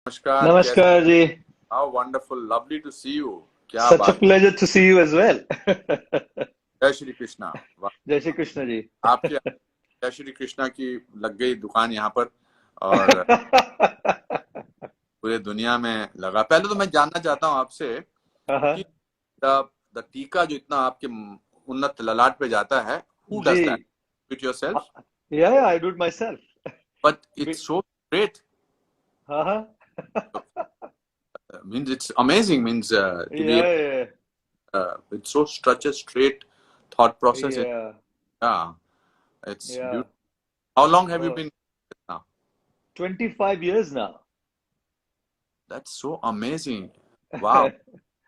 नमस्कार। कैसे? नमस्कार जी। How wonderful, lovely to see you. क्या सच अ बात। Pleasure to see you as well. जय श्री कृष्णा। वाह। जय श्री कृष्ण जी। आपके जय श्री कृष्णा की लग गई दुकान यहाँ पर, और पूरे दुनिया में लगा। पहले तो मैं जानना चाहता हूँ आपसे कि द टीका जो इतना आपके उन्नत ललाट पे जाता है, हु जी। Does that? It yourself? या I do it myself. But it's so great. हाँ हाँ। Means it's amazing, means to be yeah it's so such a straight thought process. या Yeah, it's या beautiful. How long have you been now? 25 years now. That's so amazing. Wow,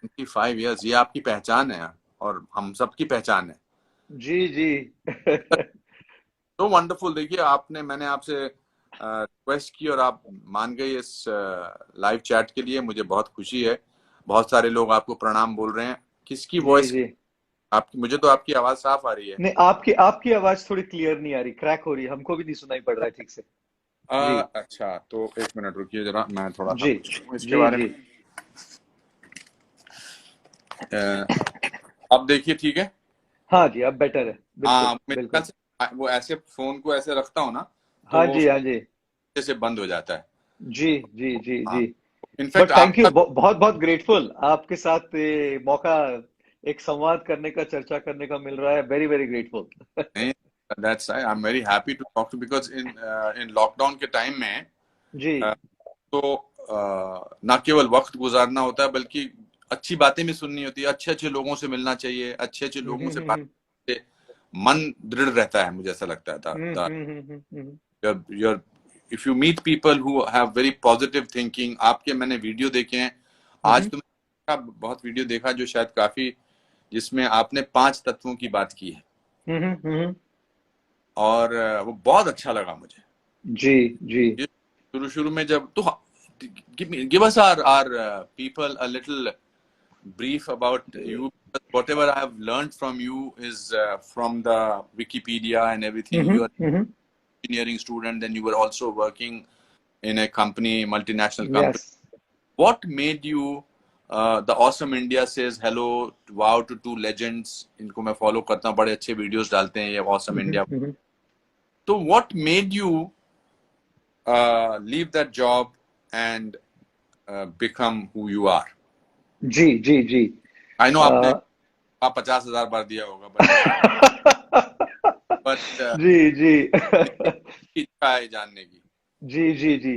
25 years. ये आपकी पहचान है और हम सबकी पहचान है। जी जी। So wonderful। देखिए, मैंने आपसे रिक्वेस्ट की और आप मान गए इस लाइव चैट के लिए। मुझे बहुत खुशी है। बहुत सारे लोग आपको प्रणाम बोल रहे हैं। किसकी जी वॉइस? जी। आपकी? मुझे तो आपकी आवाज साफ आ रही है। नहीं, आपकी आपकी आवाज थोड़ी क्लियर नहीं आ रही, क्रैक हो रही है, हमको भी नहीं सुनाई पड़ रहा है ठीक से। जी अच्छा, तो एक मिनट रुकिए जरा, मैं थोड़ा सा जी कुछ कहूँ इसके जी बारे जी। में। अब देखिए, ठीक है। हाँ जी, अब बेटर है, बिल्कुल हाँ, मेरे ख्याल बिल्कुल। से वो ऐसे फोन को ऐसे रखता हूँ ना, तो हाँ वो जी हाँ जी। से बंद हो जाता है। जी जी जी हाँ, जी। इनफैक्ट बट थैंक यू, आपका। बहुत बहुत ग्रेटफुल आपके साथ ये मौका, एक संवाद करने का, चर्चा करने का मिल रहा है। Very very grateful. नहीं, that's I am very happy to talk to, because in in lockdown के टाइम में जी। तो ना केवल वक्त गुजारना होता है, बल्कि अच्छी बातें भी सुननी होती है। अच्छे अच्छे लोगों से मिलना चाहिए, अच्छे अच्छे लोगों से बात हम्म। करने से मन दृढ़ रहता है, मुझे ऐसा लगता है था। हम्म। you're if you meet people who have very positive thinking। आपके मैंने वीडियो देखे हैं। आज हम्म तो मैंने बहुत वीडियो देखा जो शायद काफी, जिसमें आपने 5 तत्वों की बात की है, हम्म। और वो बहुत अच्छा लगा मुझे। जी जी। ये शुरू शुरू में जब तो give us our people a little brief about you। Whatever I have learned from you is from the Wikipedia and everything। You are hmm. engineering student, then you were also working in a company, multinational company। Yes. What made you the Awesome India says hello, wow to two legends? इनको मैं follow करता हूँ, बड़े अच्छे videos डालते हैं ये Awesome India। हम्म। तो what made you leave that job and become who you are? Ji ji ji. I know आपने अ, 50,000 बार दिया होगा, but जी जी। इच्छा है जानने की। जी जी जी।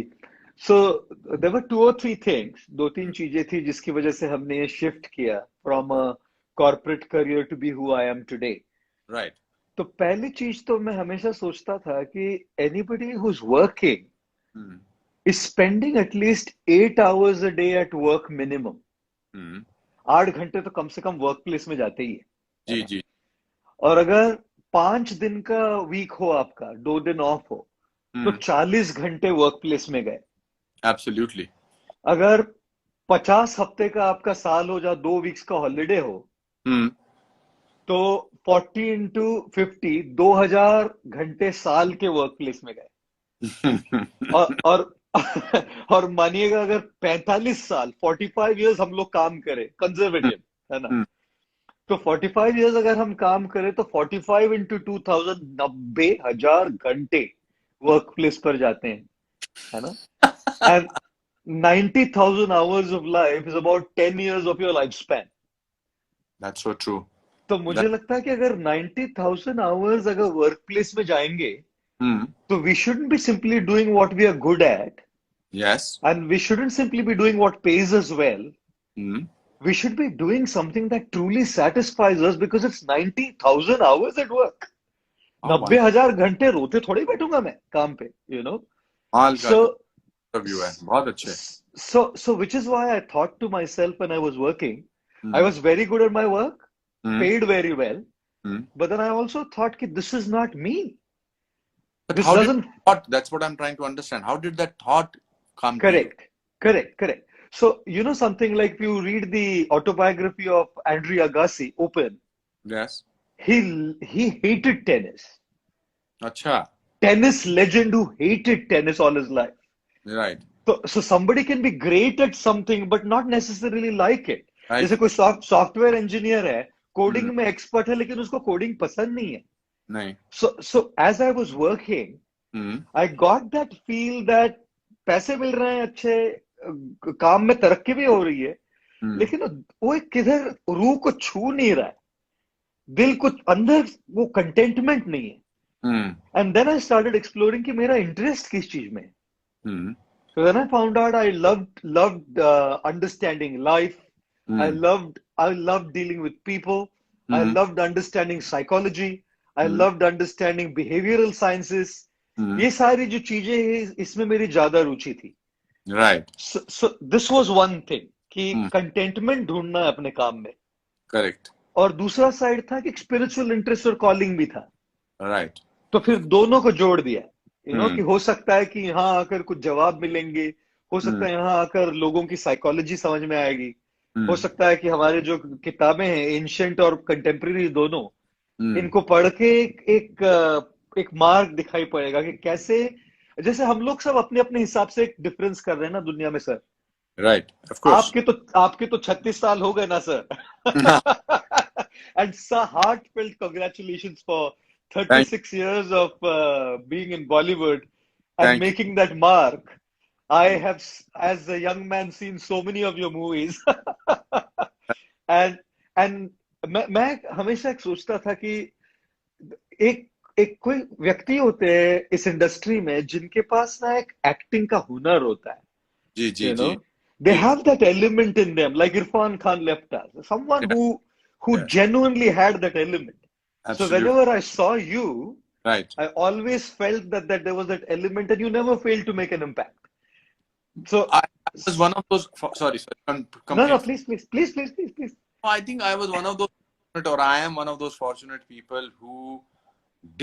सो देयर वर टू और थ्री थिंग्स, दो तीन चीजें थी जिसकी वजह से हमने ये शिफ्ट किया from a corporate career to be who I am today. Right. तो पहली चीज तो मैं हमेशा सोचता था कि anybody who is working hmm is spending at least 8 hours a day at work minimum. Hmm. 8 घंटे तो कम से कम वर्क प्लेस में जाते ही है जी ना। जी। और अगर 5 दिन का वीक हो, आपका 2 दिन ऑफ हो, तो हम्म। 40 घंटे वर्क प्लेस में गए। एब्सोल्युटली। अगर 50 हफ्ते का आपका साल हो, जहाँ 2 वीक्स का हॉलीडे हो, हम्म। तो 40 into 50, 2000 घंटे साल के वर्क प्लेस में गए। और और मानिएगा, अगर 45 साल, 45 years हम लोग काम करें कंजर्वेटिव, है ना, तो 45 years अगर हम काम करें तो 45 into 2000, 90,000 घंटे वर्क प्लेस पर जाते हैं, है ना। And 90,000 hours of life is about 10 years of your lifespan। That's so true. तो मुझे लगता है कि अगर 90,000 hours अगर वर्क प्लेस में जाएंगे, हम्म। तो we shouldn't be simply doing what we are good at, yes. and we shouldn't simply be doing what pays us well. Hmm. We should be doing something that truly satisfies us, because it's 90,000 hours at work। हाँ, 90,000 घंटे रोते थोड़ी बैठूंगा मैं काम पे, you know. कमाल का सो व्यू है, बहुत अच्छे। so which is why I thought to myself when I was working, I hmm was very good at my work, hmm paid very well, hmm. but then I also thought that this is not me. But This how did doesn't. thought? That's what I'm trying to understand. How did that thought come to you? Correct, correct. So, you know something, like if you read the autobiography of Andre Agassi, Open, Yes. he hated अच्छा। tennis legend who hated tennis all his life. Right. तो so somebody can be great at something but not necessarily like it. Right. जैसे कोई software engineer है, coding हम्म। में expert है, लेकिन उसको coding पसंद नहीं है. नहीं। So as I was working, hmm. I got that feel that पैसे मिल रहे हैं अच्छे, काम में तरक्की भी हो रही है, हम्म। लेकिन वो एक किधर रूह को छू नहीं रहा है, दिल को अंदर वो कंटेंटमेंट नहीं है. Hmm. And then I started exploring कि मेरा इंटरेस्ट किस चीज में है. हम्म। So then I found out I loved understanding life. I hmm. loved dealing with people. I hmm. loved understanding psychology. I hmm. loved understanding behavioral sciences. हम्म। ये सारी जो चीजें हैं इसमें मेरी ज्यादा रुचि थी. Right. So this was one thing कि कंटेंटमेंट ढूंढना है अपने काम में. करेक्ट। और दूसरा साइड था कि स्पिरिचुअल इंटरेस्ट और कॉलिंग भी था. राइट। तो फिर दोनों को जोड़ दिया. हम्म। कि हो सकता है कि यहाँ आकर कुछ जवाब मिलेंगे, हो सकता है यहाँ आकर लोगों की साइकोलॉजी समझ में आएगी, हो सकता है कि हमारे जो किताबें हैं एंशिएंट और कंटेम्प्रेरी दोनों, इनको पढ़ के एक मार्ग दिखाई पड़ेगा कि कैसे, जैसे हम लोग सब अपने अपने हिसाब से एक डिफरेंस कर रहे हैं ना दुनिया में सर. राइट। Of course. आपके तो 36 साल हो गए ना sir. And sir heartfelt congratulations for 36 years of being in Bollywood and Thank you. making that mark. I have, as a young man, seen so many of your movies. and मैं हमेशा एक सोचता था कि एक एक कोई व्यक्ति होते हैं इस इंडस्ट्री में जिनके पास ना एक एक्टिंग का हुनर होता है. जी जी जी. They have that element in them, like Irfan Khan left us. Someone who genuinely had that element. Absolutely. So whenever I saw you, right, I always felt that there was that element, and you never failed to make an impact. So I was one of those. Sorry. No, please. I think I was one of those, or I am one of those fortunate people who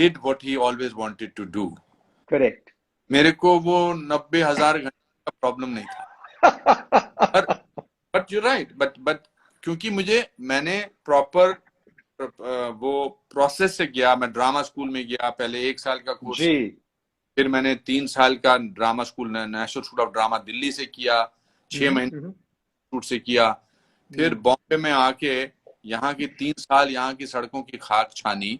did what he always wanted to do. Correct. मेरे को वो 90,000 घंटे का problem नहीं था. But you're right. But क्योंकि मैंने proper वो प्रोसेस से गया. मैं ड्रामा स्कूल में गया, पहले 1 साल का कोर्स, फिर मैंने 3 साल का drama school national school of drama Delhi से किया, 6 महीने शूट से किया, फिर बॉम्बे में आके यहाँ की 3 साल यहाँ की सड़कों की खाक छानी.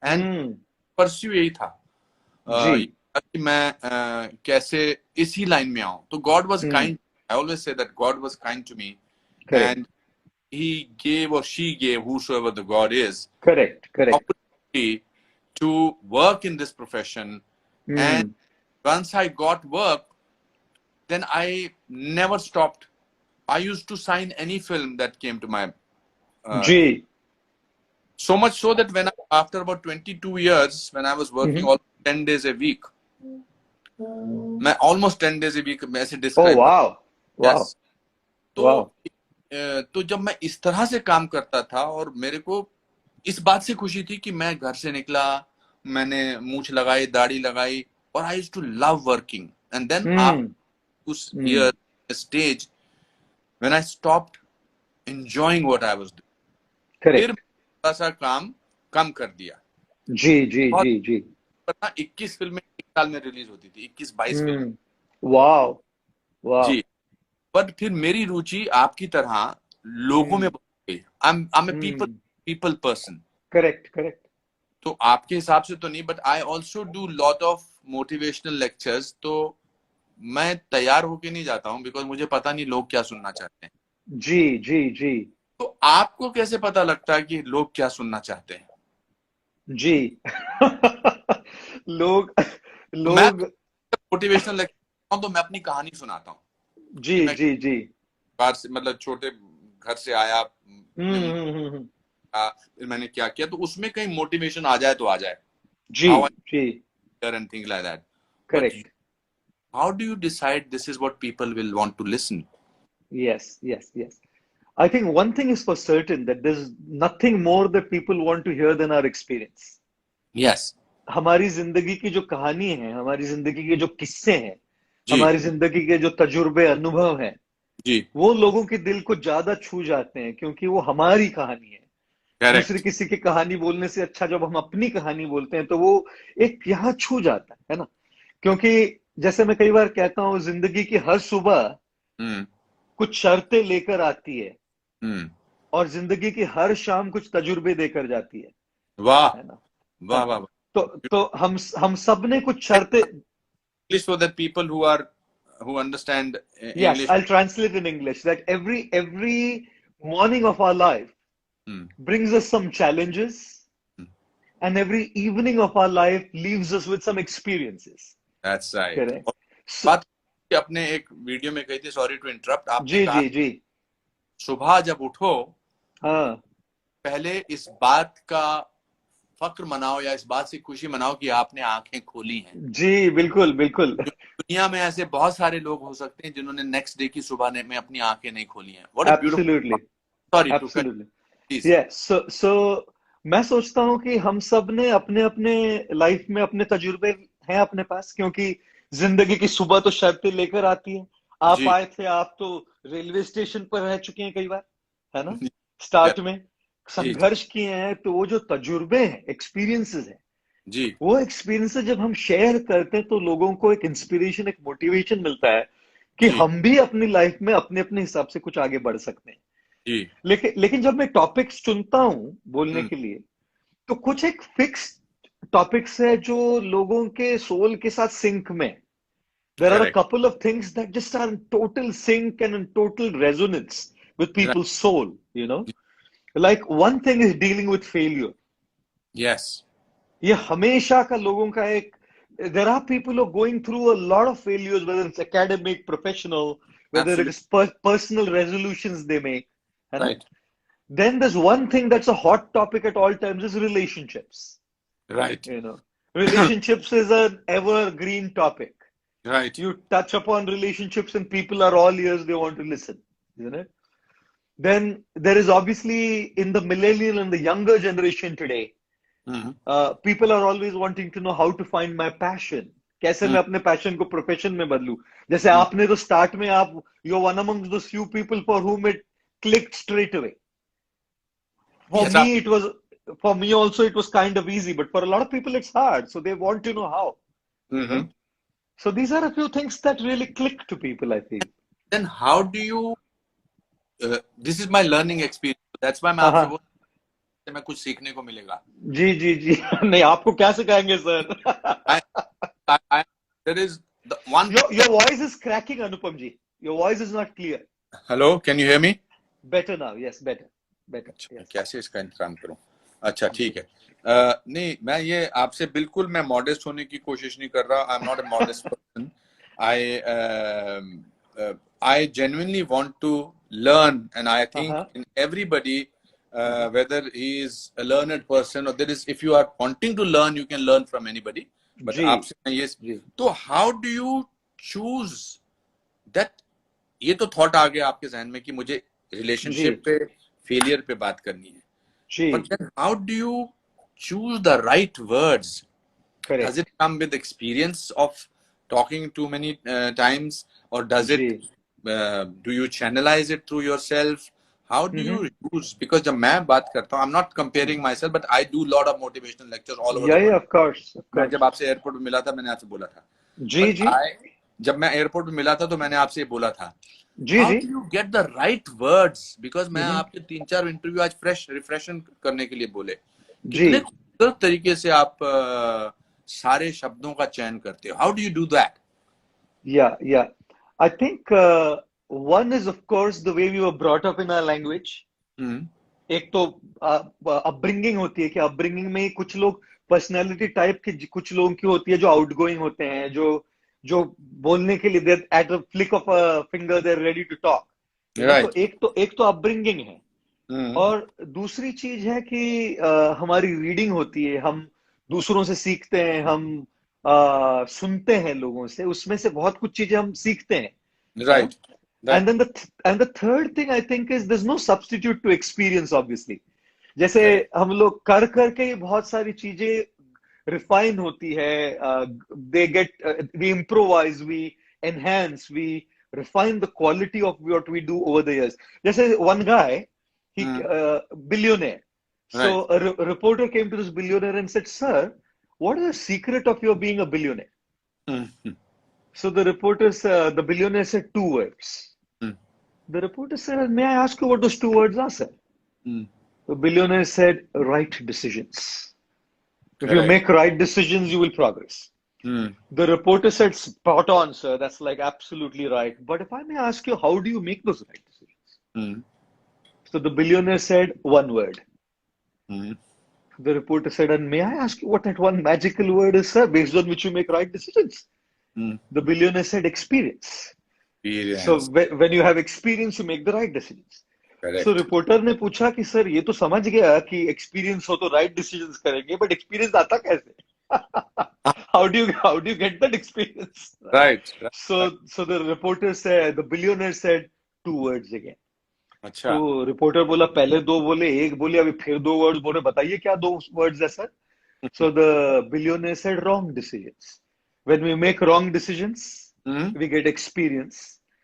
एंड परस्यू यही था कि मैं कैसे इसी लाइन में आऊं. तो God was kind. I always say that God was kind to me, and he gave or she gave, whosoever the God is, correct opportunity to work in this profession. And once I got work, then I never stopped. I used to sign any film that came to my so much so that after about 22 years, when I was working almost 10 days a week, almost 10 days a week, ऐसे describe. Oh wow. Yes. तो जब मैं इस तरह से काम करता था, और मेरे को इस बात से खुशी थी कि मैं घर से निकला, मैंने मूंछ लगाई, दाढ़ी लगाई, और I used to love working. And then उस year stage when I stopped enjoying what I was doing, फिर थोड़ा सा काम कम कर दिया. जी. पता 21 फिल्में एक साल में रिलीज होती थी, 21-22 फिल्म. Wow ji. बट फिर मेरी रुचि आपकी तरह लोगों में बढ़ गई. I'm a people person. Correct. तो आपके हिसाब से तो नहीं, but I also do lot of motivational lectures. तो मैं तैयार होके नहीं जाता हूँ, बिकॉज मुझे पता नहीं लोग क्या सुनना चाहते हैं. जी. तो आपको कैसे पता लगता है कि लोग क्या सुनना चाहते हैं? जी. लोग मोटिवेशनल लेक्चर तो मैं अपनी कहानी सुनाता हूँ. जी. बाहर से, मतलब छोटे घर से आया, फिर मैंने क्या किया, तो उसमें कहीं मोटिवेशन आ जाए तो आ जाए. जी. And things like that. Correct. But how do you decide this is what people will want to listen? Yes. I think one thing is for certain, that there's nothing more that people want to hear than our experience. Yes. हमारी जिंदगी की जो कहानी है, हमारी जिंदगी के जो किस्से हैं, हमारी जिंदगी के जो तजुर्बे, अनुभव हैं, वो लोगों के दिल को ज्यादा छू जाते हैं, क्योंकि वो हमारी कहानी है. दूसरी किसी की कहानी बोलने से अच्छा जब हम अपनी कहानी बोलते हैं तो वो एक यहाँ छू जाता है ना. क्योंकि जैसे मैं कई बार कहता हूँ, जिंदगी की हर सुबह हम्म कुछ शर्तें लेकर आती है, हम्म और जिंदगी की हर शाम कुछ तजुर्बे देकर जाती वाह है ना? है वाह ना? वाह वाह तो हम सब ने कुछ शर्तें. English for the people who understand Yes, English. I'll translate in English that every morning of our life Hmm. brings us some challenges, and every evening of our life leaves us with some experiences. That's right. Correct? और So, बात कि आपने एक video में कही थी, sorry to interrupt, आपने जी कहा जी जी. सुबह जब उठो हाँ पहले इस बात का फक्र मनाओ या इस बात से खुशी मनाओ कि आपने आंखें खोली हैं। जी, बिल्कुल बिल्कुल. दुनिया में ऐसे बहुत सारे लोग हो सकते हैं जिन्होंने नेक्स्ट डे की सुबह में अपनी आंखें नहीं खोली हैं। What a beautiful, absolutely sorry to cut absolutely. Please. Yes, so मैं सोचता हूँ कि हम सब ने अपने अपने लाइफ में अपने तजुर्बे हैं अपने पास, क्योंकि जिंदगी की सुबह तो शर्तें लेकर आती है. आप जी आए थे, आप तो रेलवे स्टेशन पर रह चुके हैं कई बार, है ना? जी स्टार्ट में जी जी संघर्ष किए हैं, तो वो जो तजुर्बे हैं, एक्सपीरियंसेस हैं, जी वो एक्सपीरियंसेस जब हम शेयर करते हैं तो लोगों को एक इंस्पिरेशन, एक मोटिवेशन मिलता है कि जी हम भी अपनी लाइफ में अपने अपने हिसाब से कुछ आगे बढ़ सकते हैं. जी लेकिन जब मैं टॉपिक्स चुनता हूं बोलने हम्म के लिए, तो कुछ एक फिक्स टॉपिक्स है जो लोगों के सोल के साथ सिंक में. There are a correct couple of things that just are in total sync and in total resonance with people's soul, you know. Like one thing is dealing with failure. Yes ये हमेशा का लोगों का एक, there are people who are going through a lot of failures, whether it's academic, professional, whether it is absolutely personal resolutions they make, है ना? Right Then there's one thing that's a hot topic at all times is relationships. Right You know, relationships is an evergreen topic. Right You touch upon relationships and people are all ears, they want to listen, isn't it? Then there is obviously in the millennial and the younger generation today, people are always wanting to know how to find my passion. कैसे मैं अपने passion को profession में बदलूं? जैसे आपने तो start में आप, you're one amongst those few people for whom it clicked straight away. For yes आप me, for me also, it was kind of easy, but for a lot of people, it's hard. So they want to know how, you know. So these are a few things that really click to people, I feel. then how do you this is my learning experience, that's why मैं हाँ आपसे हाँ. बोल मैं कुछ सीखने को मिलेगा। जी जी जी. नहीं, आपको क्या सिखाएंगे sir? I, I there is the one Your voice is cracking, Anupam ji. Your voice is not clear. hello, can you hear me? Better now. Yes, better. Better. अच्छा मैं Yes. कैसे इसका इंतजाम करूं? अच्छा ठीक है। नहीं मैं ये आपसे बिल्कुल मैं मॉडेस्ट होने की कोशिश नहीं कर रहा। I am not a modest person. I genuinely want to learn and I think Uh-huh. in everybody Uh-huh. whether he is a learned person or there is if you are wanting to learn you can learn from anybody but जी आपसे मैं ये जी तो how do you choose that ये तो thought आ गया आपके जहन में कि मुझे जी रिलेशनशिप पे फेलियर पे बात करनी है जी. but then how do you choose the right words? Does correct. it come with experience of talking too many times or does जी. it do you channelize it through yourself? How do you choose? Because जब मैं बात करता हूँ I'm not comparing myself but I do lot of motivational lectures all over या the world. Of course, of मैं जब course. आपसे airport पे मिला था मैंने आपसे बोला था जी but जी जब मैं एयरपोर्ट पे मिला था तो मैंने आपसे बोला था जी how ji. do you get the right words? Because मैं आपके 3-4 इंटरव्यू आज फ्रेश रिफ्रेशन करने के लिए बोले जी. कितने खूबसूरत तरीके से आप सारे शब्दों का चयन करते हो. How do you do that? या I think one is of course the way we were brought up in our language. एक तो अपब्रिंगिंग होती है कि अपब्रिंगिंग में कुछ लोग पर्सनालिटी टाइप के, कुछ लोगों की होती है जो आउटगोइंग होते हैं, जो बोलने के लिए there at the flick of a finger they are ready to talk, you know. तो Right. एक तो अपब्रिंगिंग है. और दूसरी चीज है कि हमारी रीडिंग होती है, हम दूसरों से सीखते हैं, हम सुनते हैं लोगों से, उसमें से बहुत कुछ चीजें हम सीखते हैं, है ना? Right. Right. And then the third thing I think is there's no substitute to experience, obviously. जैसे Correct. हम लोग कर करके ही बहुत सारी चीजें रिफाइन होती है, they get, we improvise, we enhance, we refine the quality of what we do over the years. जैसे one guy, he billionaire. So Right. a reporter came to this billionaire and said, "Sir, what is the secret of your being a billionaire?" So the billionaire said two words. Hmm. The reporter said, "May I ask you what those two words are, sir?" Hmm. The billionaire said, "Right decisions. If you Correct. make right decisions, you will progress." Hmm. The reporter said, "Spot on, sir. That's like absolutely right. But if I may ask you, how do you make those right decisions?" Hmm. So the billionaire said, "One word." Hmm. The reporter said, "And may I ask you what that one magical word is, sir, based on which you make right decisions?" Hmm. The billionaire said, "Experience. So Experience. when you have experience, you make the right decisions." So Correct. Reporter ने पूछा कि sir ये तो समझ गया कि experience हो तो राइट डिसीजंस करेंगे बट एक्सपीरियंस आता कैसे how do you get that experience, right? Right. Right. Right. So the reporter said, the billionaire said two words again. अच्छा. तो रिपोर्टर बोला पहले दो बोले एक बोले अभी फिर दो वर्ड्स बोले बताइए क्या दो वर्ड्स है sir. So the billionaire said wrong decisions. When we make wrong decisions, Hmm. we get experience.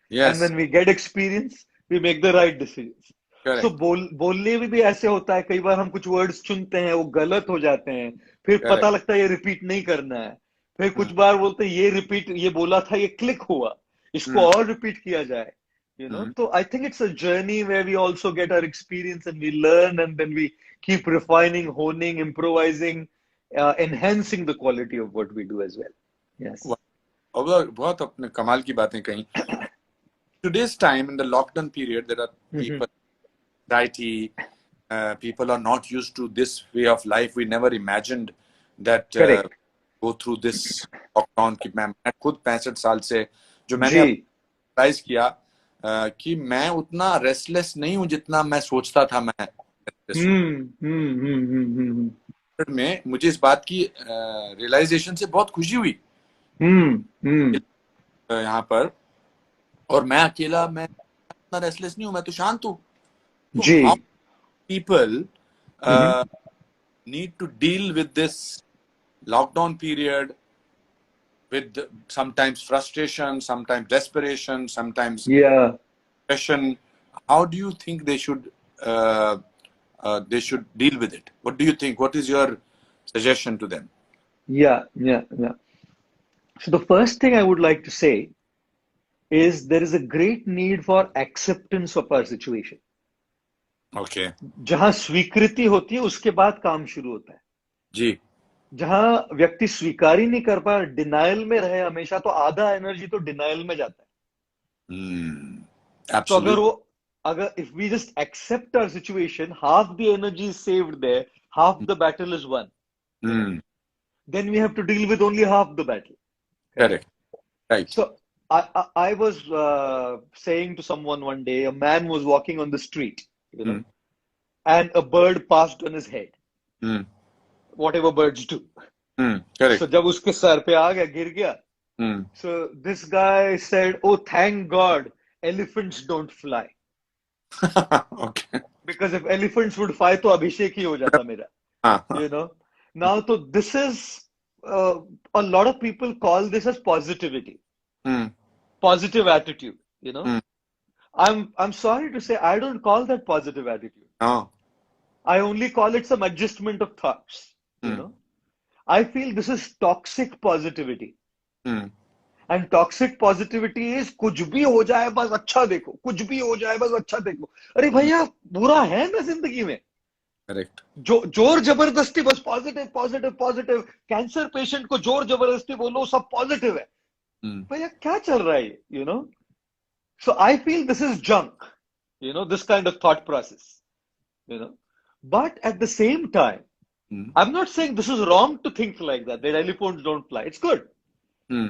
And Yes. when we get experience, we make the right decisions. So Correct. बोलने में भी ऐसे होता है कई बार हम कुछ वर्ड्स चुनते हैं वो गलत हो जाते हैं फिर पता Correct. लगता है ये रिपीट नहीं करना है फिर Hmm. कुछ बार बोलते हैं ये रिपीट ये बोला था ये क्लिक हुआ इसको Hmm. और रिपीट किया जाए. Hmm. So I think it's a journey where we also get our experience and we learn and then we keep refining, honing, improvising, enhancing the quality of what we do as well. Yes. और बहुत अपने कमाल की बातें कही. Today's time in the lockdown period, there are people, anxiety, people are not used to this way of life. We never imagined that Correct. go through this lockdown. कि मैं खुद 65 साल से जो मैंने जी. रियलाइज किया कि मैं उतना रेस्टलेस नहीं हूँ जितना मैं सोचता था मैं restless हूँ. में मुझे इस बात की रियलाइजेशन से बहुत खुशी हुई यहाँ पर. और मैं अकेला मैं इतना रेस्टलेस नहीं हूँ मैं तो शांत हूँ. तो जी. how people need to deal with this lockdown period with sometimes frustration, sometimes desperation, sometimes Yeah. depression. How do you think they should deal with it? What do you think? What is your suggestion to them? Yeah. So the first thing I would like to say is there is a great need for acceptance of our situation. Okay. जहां स्वीकृति होती है उसके बाद काम शुरू होता है. जी. जहां व्यक्ति स्वीकार ही नहीं कर पा डिनायल में रहे हमेशा तो आधा एनर्जी तो डिनायल में जाता है. तो अगर if we just accept our situation, half the energy is saved there, half the battle is won. Then we have to deal with only half the battle. Correct. Right. So I was saying to someone one day, a man was walking on the street, and a bird passed on his head. Whatever birds do. Correct. So जब उसके sir पे आ गया गिर गया. So this guy said, "Oh, thank God, elephants don't fly." Okay. Because if elephants would fly, तो अभिषेक ही हो जाता मेरा. Now, so this is a lot of people call this as positivity, positive attitude. I'm sorry to say I don't call that positive attitude. No. I only call it some adjustment of thoughts. I feel this is toxic positivity. And toxic positivity is कुछ भी हो जाए बस अच्छा देखो, कुछ भी हो जाए बस अच्छा देखो. अरे भैया बुरा है ना जिंदगी में. Correct. जोर जबरदस्ती बस positive positive positive. Cancer patient को जोर जबरदस्ती बोलो सब पॉजिटिव है. भैया क्या चल रहा है ये? So I feel this is junk. This kind of thought process. But at the same time, I'm not saying this is wrong to think like that elephants don't fly. It's good.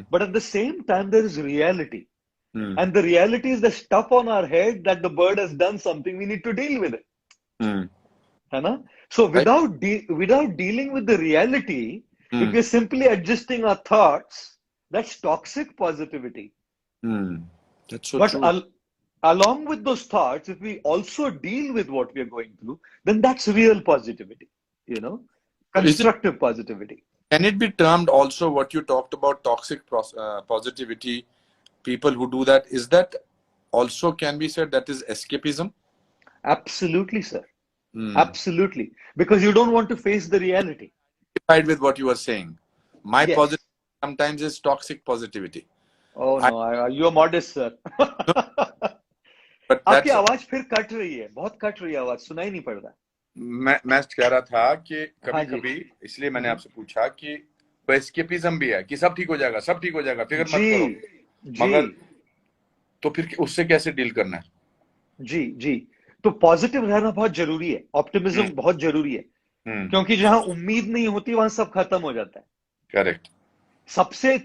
But at the same time, there is reality. And the reality is the stuff on our head that the bird has done something, we need to deal with it. So without dealing with the reality, if we're simply adjusting our thoughts, that's toxic positivity. That's so but true. Along with those thoughts, if we also deal with what we are going through, then that's real positivity. Constructive positivity. Can it be termed also what you talked about, toxic positivity? People who do that, is that also can be said that is escapism? Absolutely, sir. Absolutely. Because you don't want to face the reality. With what you were saying. My positivity sometimes is toxic positivity. Oh I, no, you are modest, sir. but आपकी that's आवाज फिर cut रही है, बहुत cut रही है आवाज, सुनाई नहीं पड़ रहा। मैं कह रहा था कि हाँ कभी जी। कभी, इसलिए मैंने आपसे पूछा कि एस्केपिज्म भी है कि सब ठीक हो जाएगा, सब ठीक हो जाएगा, फिक्र मत जी करो, जी मगर तो फिर उससे कैसे डील करना है? जी जी। तो पॉजिटिव रहना बहुत जरूरी है, हम्म ऑप्टिमिज्म बहुत जरूरी है, हम्म क्योंकि जहां उम्मीद नहीं होती वहां सब खत्म हो जाता है। करेक्ट। सबसे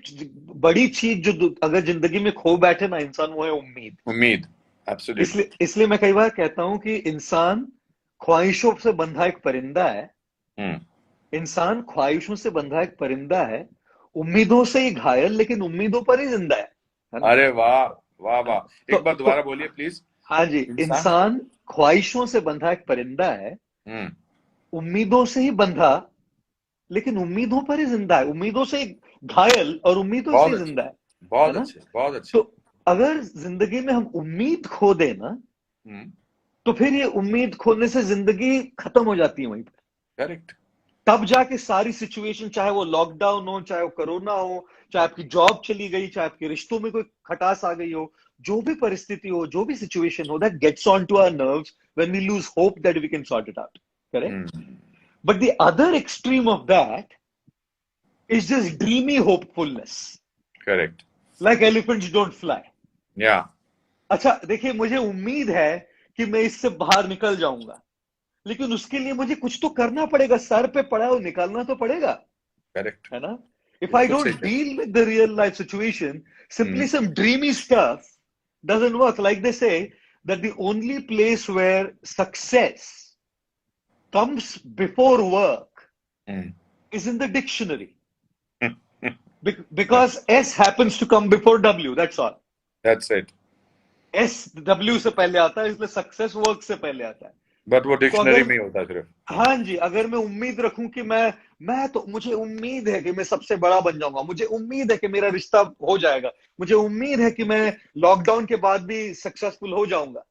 बड़ी चीज जो अगर जिंदगी में खो बैठे ना इंसान, वो है उम्मीद। उम्मीद, एब्सोल्युटली। इसलिए इसलिए मैं कई बार कहता हूं कि इंसान ख्वाहिशों से बंधा एक परिंदा है। हम्म इंसान ख्वाहिशों से बंधा एक परिंदा है, उम्मीदों से ही घायल, लेकिन उम्मीदों पर ही जिंदा है ना? अरे वाह, वाह है ना? वाह, एक बार तो दोबारा बोलिए प्लीज। हाँ जी, इंसान। इंसान ख्वाहिशों से बंधा एक परिंदा है, हम्म उम्मीदों से ही बंधा, लेकिन उम्मीदों पर ही जिंदा है, उम्मीदों से ही घायल और उम्मीदों से बहुत ही अच्छे, जिंदा है बहुत ना? अच्छे, बहुत अच्छे। तो अगर जिंदगी में हम उम्मीद खो दें ना, हम्म तो फिर ये उम्मीद खोने से जिंदगी खत्म हो जाती है वहीं पर। करेक्ट। तब जाके सारी सिचुएशन, चाहे वो लॉकडाउन हो, चाहे वो कोरोना हो, चाहे आपकी जॉब चली गई, चाहे आपके रिश्तों में कोई खटास आ गई हो, जो भी परिस्थिति हो, जो भी सिचुएशन हो, that gets on to our nerves when we lose hope that we can sort it out. Correct? Hmm but the other extreme of that is just dreamy hopefulness, correct. Like elephants don't fly. या अच्छा देखिए, मुझे उम्मीद है कि मैं इससे बाहर निकल जाऊंगा, लेकिन उसके लिए मुझे कुछ तो करना पड़ेगा, सर पे पड़ा है वो निकालना तो पड़ेगा, करेक्ट, है ना? If I बिल्कुल सही don't कहा। deal with the real life situation, simply hmm some dreamy stuff doesn't work. Like they say that the only place where success comes before work hmm is in the dictionary. that's Because S happens to come before W, that's all. that's it। S W से पहले आता है, इसलिए success work से पहले आता है। But वो तो डिक्शनरी अगर, में ही होता सिर्फ। हाँ जी, अगर मैं उम्मीद रखूं कि मैं तो मुझे उम्मीद है कि मैं सबसे बड़ा बन जाऊंगा, मुझे उम्मीद है कि मेरा रिश्ता हो जाएगा, मुझे उम्मीद है कि मैं लॉकडाउन के बाद भी सक्सेसफुल हो जाऊंगा।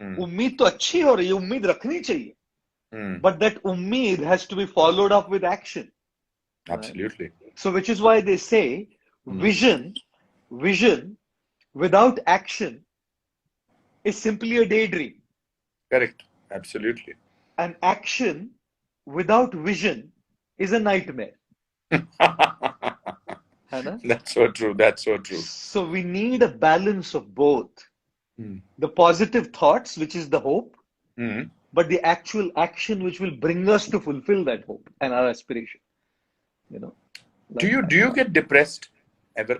हम्म उम्मीद तो अच्छी हो रही है, उम्मीद रखनी चाहिए, हम्म बट दैट उम्मीद has to be followed up with action. Absolutely. So which is why they say vision vision without action is simply a day dream, correct, absolutely. And action without vision is a nightmare, है ना? That's so true, that's so true। So we need a balance of both, hmm the positive thoughts, which is the hope, hmm but the actual action which will bring us to fulfill that hope and our aspiration, you know, do like you that. do you get depressed ever?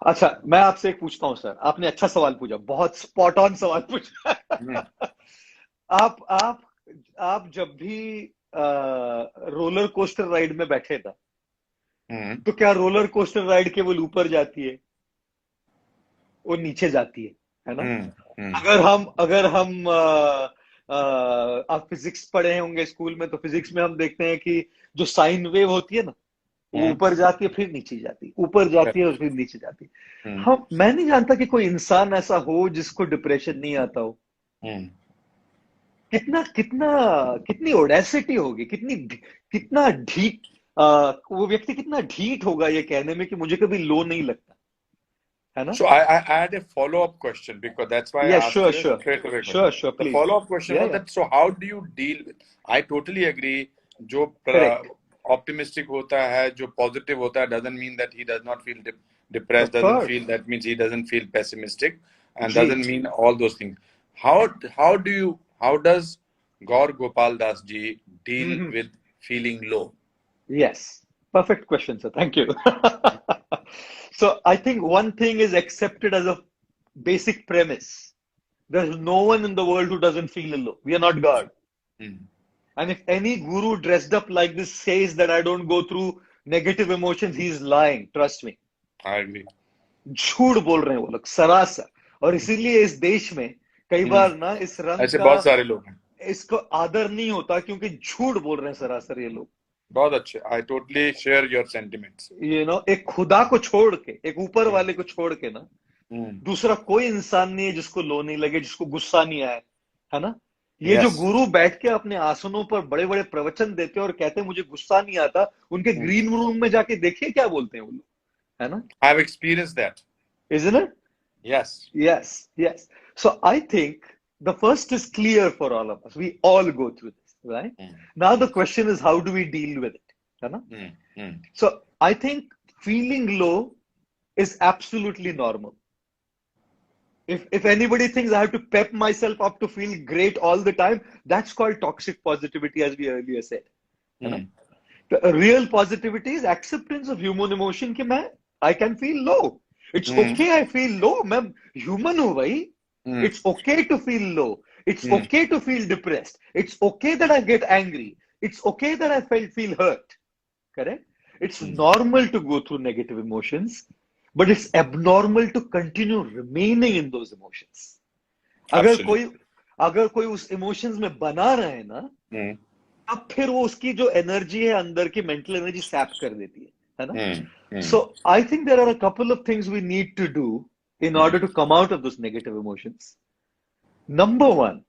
अच्छा, मैं आपसे एक पूछता हूँ sir, आपने अच्छा सवाल पूछा, बहुत स्पॉट ऑन सवाल पूछा। हम्म आप आप जब भी रोलर कोस्टर राइड में बैठे था, हम्म तो क्या रोलर कोस्टर राइड केवल ऊपर जाती है? वो नीचे जाती है ना? हम्म अगर हम आप फिजिक्स पढ़े होंगे स्कूल में, तो फिजिक्स में हम देखते हैं कि जो साइन वेव होती है ना, वो हम्म ऊपर जाती है फिर नीचे जाती है, ऊपर जाती है और फिर नीचे जाती है। हम्म हम मैं नहीं जानता कि कोई इंसान ऐसा हो जिसको डिप्रेशन नहीं आता हो। हम्म कितना कितना कितनी ओडेसिटी होगी, कितना ढीठ, वो व्यक्ति कितना ढीठ होगा ये कहने में कि मुझे कभी लो नहीं लगता, है ना? So I had a follow-up question because that's why Yeah, I asked sure, you a sure, straight-away sure, question. sure, The please. follow-up question Yeah, was yeah, that so how do you deal with? I totally agree. जो correct, optimistic होता है, जो positive होता है, doesn't mean that he does not feel depressed. of Doesn't course. feel that means he doesn't feel pessimistic, and ji, doesn't mean all those things. How does Gaur Gopal Das ji deal hmm, with feeling low? yes, perfect question, sir. Thank you. So I think one thing is accepted as a basic premise. There's no one in the world who doesn't feel alone. We are not God. Hmm. And if any guru dressed up like this says that I don't go through negative emotions, he's lying. Trust me. I agree. झूठ बोल रहे हैं वो लोग सरासर। और इसीलिए इस देश में कई बार ना इस रंग ऐसे का बहुत सारे लोग हैं। इसको आदर नहीं होता, क्योंकि झूठ बोल रहे हैं सरासर ये लोग। बहुत अच्छे। I totally share your sentiments. एक खुदा को छोड़ के, एक ऊपर वाले को छोड़ के ना, दूसरा कोई इंसान नहीं है जिसको लो नहीं लगे, जिसको गुस्सा नहीं आए, है ना? ये जो Yes. गुरु बैठ के अपने आसनों पर बड़े बड़े प्रवचन देते हैं और कहते हैं मुझे गुस्सा नहीं आता, उनके ग्रीन रूम में जाके देखिए क्या बोलते हैं वो लोग, है ना? I've experienced that. isn't it? Yes. Yes, yes. So I think the first is clear for all of us. We all go through this, right? Mm. Now the question is, how do we deal with it? है ना? Mm. Mm. So I think feeling low is absolutely normal. If anybody thinks I have to pep myself up to feel great all the time, that's called toxic positivity, as we earlier said. है ना? Mm. The real positivity is acceptance of human emotion कि मैं I can feel low. It's Mm. okay I feel low. मैं human हूँ भाई. Mm. It's okay to feel low. It's Mm. okay to feel depressed. It's okay that I get angry. It's okay that I feel hurt. Correct? It's Mm. normal to go through negative emotions, but it's abnormal to continue remaining in those emotions. Absolutely. अगर कोई उस emotions में बना रहे ना, Mm. अब फिर वो उसकी जो एनर्जी है अंदर की मेंटल एनर्जी सैप कर देती है ना? Mm. Mm. So I think there are a couple of things we need to do in Mm. order to come out of those negative emotions. Number one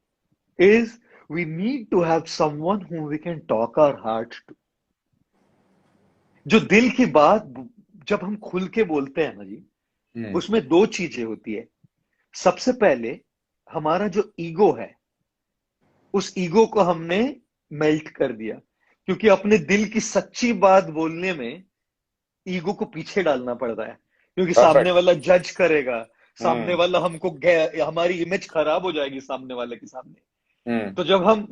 is we need to have someone whom we can talk our heart to. जो दिल की बात जब हम खुल के बोलते हैं ना जी, Mm. उसमें दो चीजें होती है. सबसे पहले हमारा जो ईगो है, उस ईगो को हमने मेल्ट कर दिया, क्योंकि अपने दिल की सच्ची बात बोलने में ईगो को पीछे डालना पड़ता है, क्योंकि सामने Perfect. वाला जज करेगा, सामने Mm. वाला हमको हमारी इमेज खराब हो जाएगी सामने वाले के सामने. Mm. तो जब हम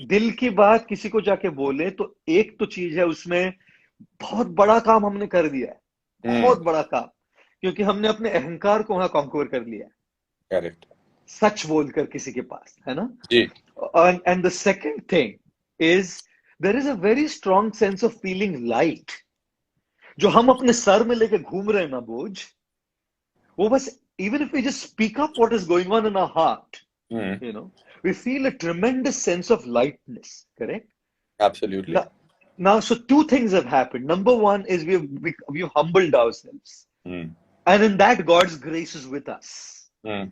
दिल की बात किसी को जाके बोले, तो एक तो चीज है उसमें बहुत बड़ा काम हमने कर दिया है, बहुत बड़ा काम, क्योंकि हमने अपने अहंकार को वहां कॉन्क्वर कर लिया है, Correct. सच बोलकर किसी के पास, है ना? जी. And the second thing is there is a very strong sense of feeling light, जो हम अपने सर में लेके घूम रहे हैं ना बोझ, वो बस even if we just speak up what is going on in our heart, Mm. you know, we feel a tremendous sense of lightness, correct? Absolutely. Now, so two things have happened. Number one is we've humbled ourselves, Mm. and in that God's grace is with us. Mm.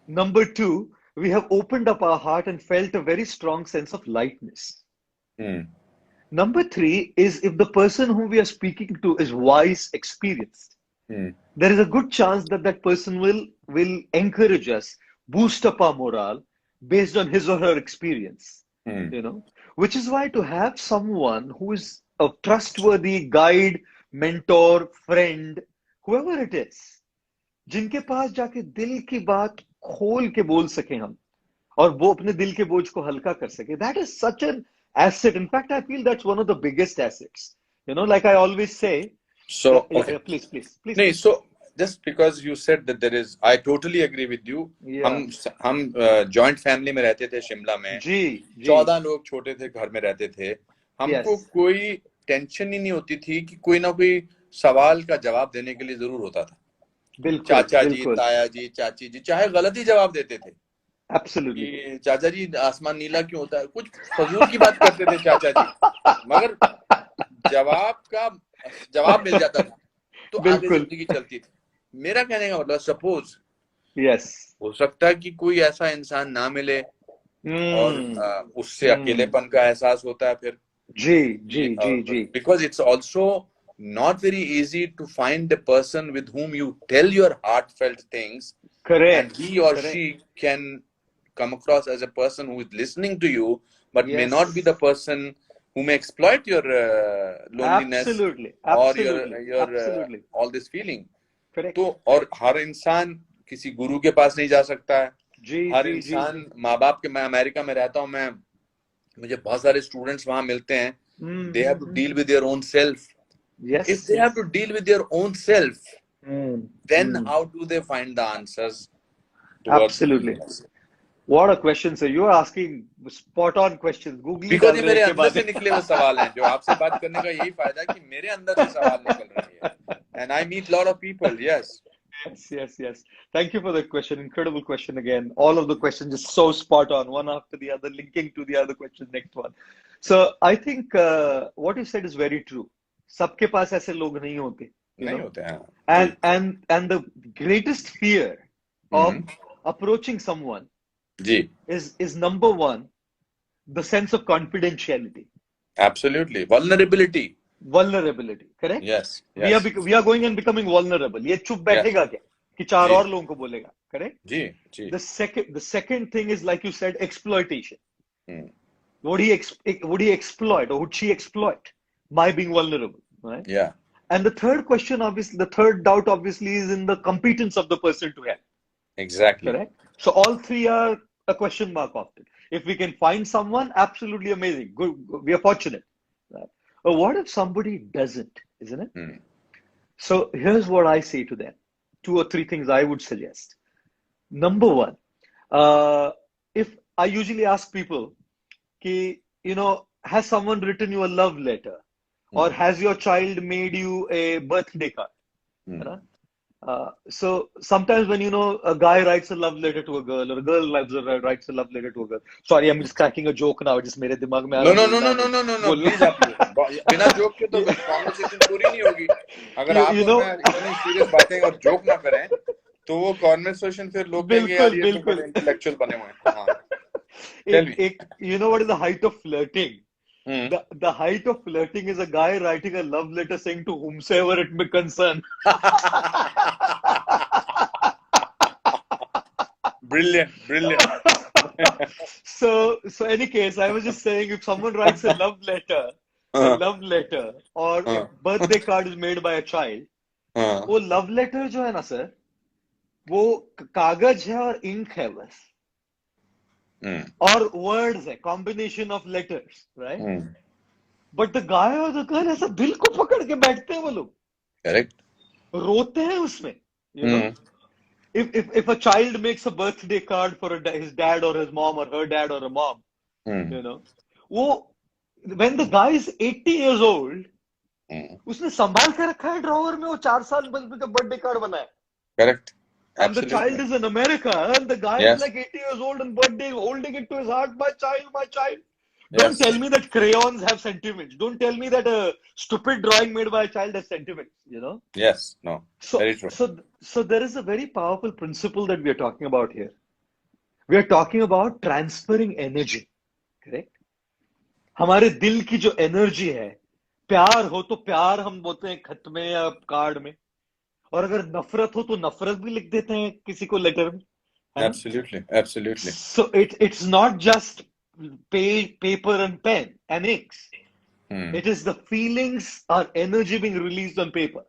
Number two, we have opened up our heart and felt a very strong sense of lightness. Mm. Number three is if the person whom we are speaking to is wise, experienced, Mm. there is a good chance that that person will encourage us, boost up our morale based on his or her experience, Mm. you know, which is why to have someone who is a trustworthy guide, mentor, friend, whoever it is, जिनके पास जाके दिल की बात खोल के बोल सके हम, और वो अपने दिल के बोझ को हल्का कर सके, that is such an asset. In fact, I feel that's one of the biggest assets. You know, like I always say. So, that, okay. please. No, so just because you said that there is, I totally agree with you. Yeah. हम joint family में रहते थे शिमला में. जी. 14 लोग छोटे थे, घर में रहते थे. हमको Yes. कोई टेंशन ही नहीं होती थी कि कोई ना कोई सवाल का जवाब देने के लिए जरूर होता था. बिल्कुल, चाचा जी, बिल्कुल. ताया जी, चाची जी, चाहे गलत ही जवाब देते थे. Absolutely. कि चाचा जी आसमान नीला क्यों होता है, कुछ फजूल की बात करते थे चाचा जी, मगर जवाब मिल जाता था, तो आगे जिंदगी चलती थी. मेरा कहने का मतलब, सपोज हो सकता है कि कोई ऐसा इंसान ना मिले और उससे अकेलेपन का एहसास होता है फिर. जी. Because it's also not very easy to find a person with whom you tell your heartfelt things. Correct. And he or she can come across as a person who is listening to you, but may not be the person who may exploit your loneliness. Absolutely. Or your all this feeling. Correct. तो और हर इंसान किसी गुरु के पास नहीं जा सकता है. हर इंसान माँ बाप के, मैं अमेरिका में रहता हूँ, मुझे बहुत सारे स्टूडेंट्स वहां मिलते हैं. They have to deal with their own self. Yes. If they have to deal with their own self, then how do they find the answers? Absolutely. What a question, sir. You are asking spot on questions. Google. Because ये मेरे अंदर से निकले हुए सवाल हैं, जो आपसे बात करने का यही फायदा है कि मेरे अंदर से सवाल निकल रहे हैं. And I meet a lot of people. Yes. Thank you for the question. Incredible question again. All of the questions just so spot on, one after the other, linking to the other question, next one. So I think what you said is very true. सबके पास ऐसे लोग नहीं होते. नहीं होते हैं. And the greatest fear of approaching someone is number one, the sense of confidentiality. Absolutely. Vulnerability. Correct? Yes. We are going and becoming vulnerable. ये चुप बैठेगा क्या? कि 4 जी और लोगों को बोलेगा, करेक्ट? जी जी। The second thing is, like you said, exploitation. Hmm, Would he exploit, or would she exploit my being vulnerable, right? yeah, And the third question, obviously, the third doubt, obviously, is in the competence of the person to help. exactly. Correct? So all three are a question mark often. If we can find someone, absolutely amazing. Good, we are fortunate. Right? But what if somebody doesn't, isn't it? Hmm. So here's what I say to them. 2 or 3 things I would suggest. Number one, if I usually ask people, ki, has someone written you a love letter? Or Hmm. has your child made you a birthday card? Hmm. You know? So sometimes when a guy writes a love letter to a girl, or a girl writes a love letter to a girl. Sorry, I'm just cracking a joke now. Just मेरे दिमाग में आ No, रहा no, no, बोलना no, no, नहीं no, no, no. बोलना. Please, आप बिना joke के तो कॉन्वर्सेशन पूरी नहीं होगी. अगर You, आप you और know, मैं इतनी सीरियस बातें और जोक ना करें, तो वो कॉन्वर्सेशन फिर लोग कहेंगे यार बिल्कुल ये तो बड़े बिल्कुल. इंटेलेक्चुअल बने हुए हैं. हाँ, tell me. You know what is the height of flirting? Hmm. The height of flirting is a guy writing a love letter saying to whomsoever it may concern. Brilliant, brilliant. So any case, I was just saying, if someone writes a love letter, or a हाँ, birthday card is made by a child, हाँ, वो love letter जो है ना sir, वो कागज है और इंक है बस, hmm, और words है, combination of letters, right? hmm. But the guy or the girl ऐसा दिल को पकड़ के बैठते हैं वो लोग, Correct. रोते हैं उसमें, you know. Hmm, If a child makes a birthday card for his dad or his mom, or her dad or her mom, hmm, you know, वो when the guy is 80 years old, hmm. उसने संभाल के रखा है drawer में, वो 4 साल बचपन का बर्थडे कार्ड बना है. Correct. And the child Absolutely. is in America, and the guy is Yes. like 80 years old and birthday, holding it to his heart, my child, my child. Don't Yes. tell me that crayons have sentiments. Don't tell me that a stupid drawing made by a child has sentiments, you know? Yes. No. So, Very true. so there is a very powerful principle that we are talking about here. We are talking about transferring energy, correct? हमारे दिल की जो energy है, प्यार हो तो प्यार हम बोलते हैं खत में या कार्ड में, और अगर नफरत हो तो नफरत भी लिख देते हैं किसी को लेटर में, है ना? Absolutely. Absolutely. So it's not just paper and pen and inks. Hmm. It is the feelings or energy being released on paper.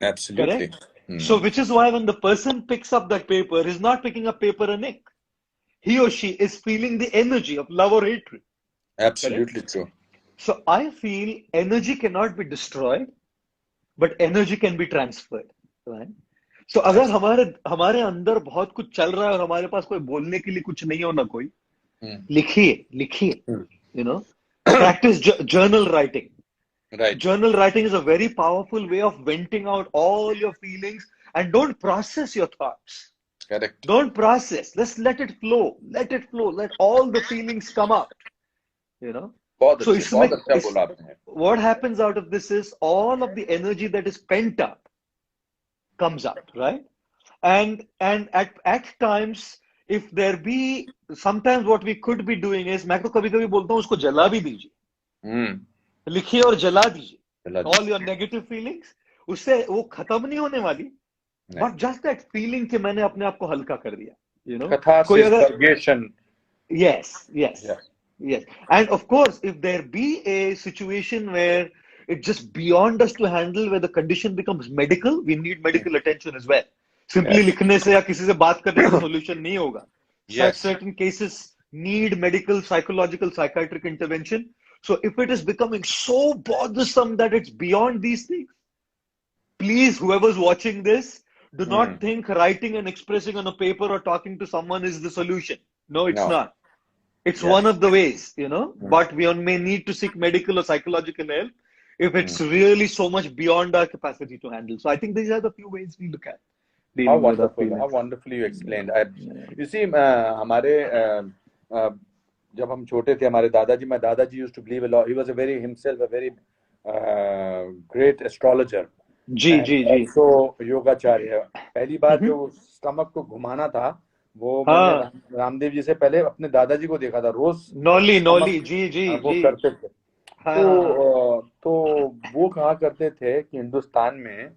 Absolutely. Correct? Hmm. So which is why when the person picks up that paper, he's not picking up paper and ink. He or she is feeling the energy of love or hatred. Absolutely true. So I feel energy cannot be destroyed, but energy can be transferred. Right? So अगर हमारे अंदर बहुत कुछ चल रहा है और हमारे पास कोई बोलने के लिए कुछ नहीं हो ना कोई, लिखिए, you know, practice journal writing. Right. Journal writing is a very powerful way of venting out all your feelings, and don't process your thoughts. Correct. Don't process. Just let it flow. Let it flow. Let all the feelings come out. You know. बहुत So अच्छा बोला आपने. what happens out of this is all of the energy that is pent up comes out, right? And at times, if there be, sometimes what we could be doing is, मैं तो कभी-कभी बोलता हूँ उसको जला भी दीजिए. लिखिए और जला दीजिए. All your negative feelings, उससे वो खत्म नहीं होने वाली. But just that feeling कि मैंने अपने आप को हल्का कर दिया, you know. कोई अगर purgation. Yes. And of course, if there be a situation where it's just beyond us to handle, where the condition becomes medical, we need medical attention as well. Simply लिखने से या किसी से बात करने से solution नहीं होगा. Certain cases need medical, psychological, psychiatric intervention. So if it is becoming so bothersome that it's beyond these things, please, whoever's watching this, do not think writing and expressing on a paper or talking to someone is the solution. No, it's not. It's one of the ways, you know, but we may need to seek medical or psychological help if it's really so much beyond our capacity to handle. So I think these are the few ways we look at dealing with our feelings. How wonderfully you explained. You see, हमारे जब हम छोटे थे, हमारे दादाजी, my दादाजी used to believe a lot. He was a very great astrologer. Ji. So योगाचार्य. पहली बार जो स्टमक को घुमाना था, वो मैंने रामदेव जी से पहले अपने दादाजी को देखा था, रोज नौली जी वो करते थे. तो वो कहा करते थे कि हिंदुस्तान में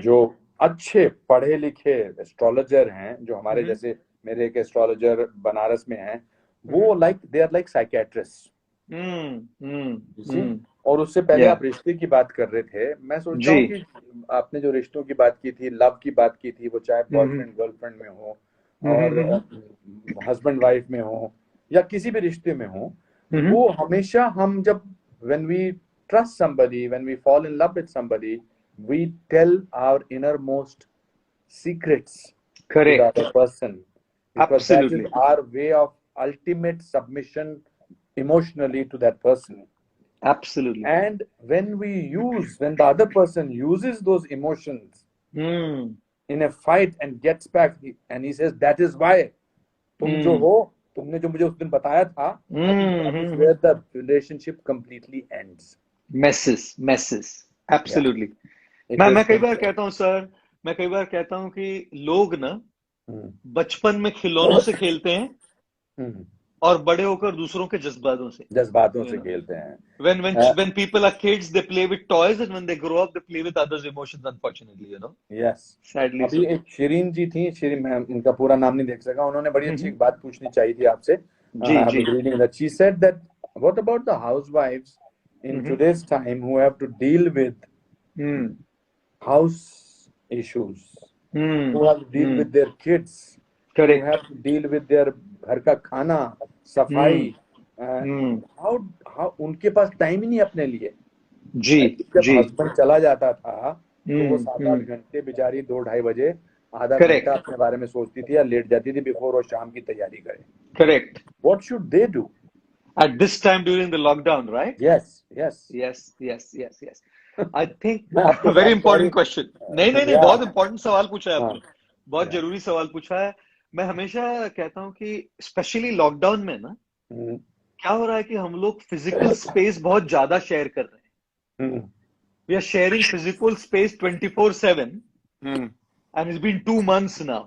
जो अच्छे पढ़े लिखे एस्ट्रोलॉजर हैं, जो हमारे हम्म जैसे मेरे एक एस्ट्रोलॉजर बनारस में हैं, वो hmm like they are like psychiatrist, hmm. और उससे पहले या आप रिश्ते की बात कर रहे थे, मैं सोचता जी। हूँ कि आपने जो रिश्तों की बात की थी, लव की बात की थी, वो चाहे हम्म बॉयफ्रेंड गर्लफ्रेंड में हो और हम्म हस्बैंड वाइफ में हो या किसी भी रिश्ते में हो, हम्म वो हमेशा हम जब when we trust somebody, when we fall in love with somebody, we tell our innermost secrets to the correct. other person, because that is absolutely. our way of ultimate submission emotionally to that person. Absolutely. And when the other person uses those emotions hmm in a fight and gets back, and he says, that is why तुम जो हम्म हो, तुमने जो मुझे उस दिन बताया था, that is hmm. where the relationship completely ends. Message message. Yeah, absolutely. it मैं is. कई बार कहता हूँ सर, मैं कई बार कहता हूँ कि लोग ना हम्म, बचपन में खिलौनों से खेलते हैं हम्म, और बड़े होकर दूसरों के जज्बातों से। जज्बातों यू से नो, खेलते हैं। when people are kids they play with toys, and when they grow up they play with others' emotions, unfortunately, you know, yes, sadly अभी so। एक शिरीन जी थी, शिरीन, मैं उनका पूरा नाम नहीं देख सका, उन्होंने बड़ी अच्छी हम्म। एक बात पूछनी चाहिए थी आपसे। जी आई जी। Was reading that she said that what about the हाउसवाइफ्स in hmm today's time who have to deal with hmm house issues, who have to deal with their kids, who correct. have to deal with their घर का खाना, हम्म सफाई, हम्म। How उनके पास time ही नहीं अपने लिए। जी जब जी। हस्बैंड चला जाता था तो वो 7-8 हम्म। घंटे बेचारी 2-2:30 बजे आधा घंटा करेक्ट अपने बारे में सोचती थी या लेट जाती थी बिफोर वो शाम की तैयारी करे। Correct. What should they do? At this time during the lockdown, right? Yes, yes. Yes. I think मैं आपको, very I'm sorry, important question. नहीं, या बहुत important सवाल पूछा है हाँ, आपने। बहुत या जरूरी सवाल पूछा है। मैं हमेशा कहता हूँ कि स्पेशली लॉकडाउन में ना, क्या हो रहा है कि हम लोग फिजिकल स्पेस बहुत ज्यादा शेयर कर रहे हैं। We are sharing physical space 24/7, and it's been 2 months now.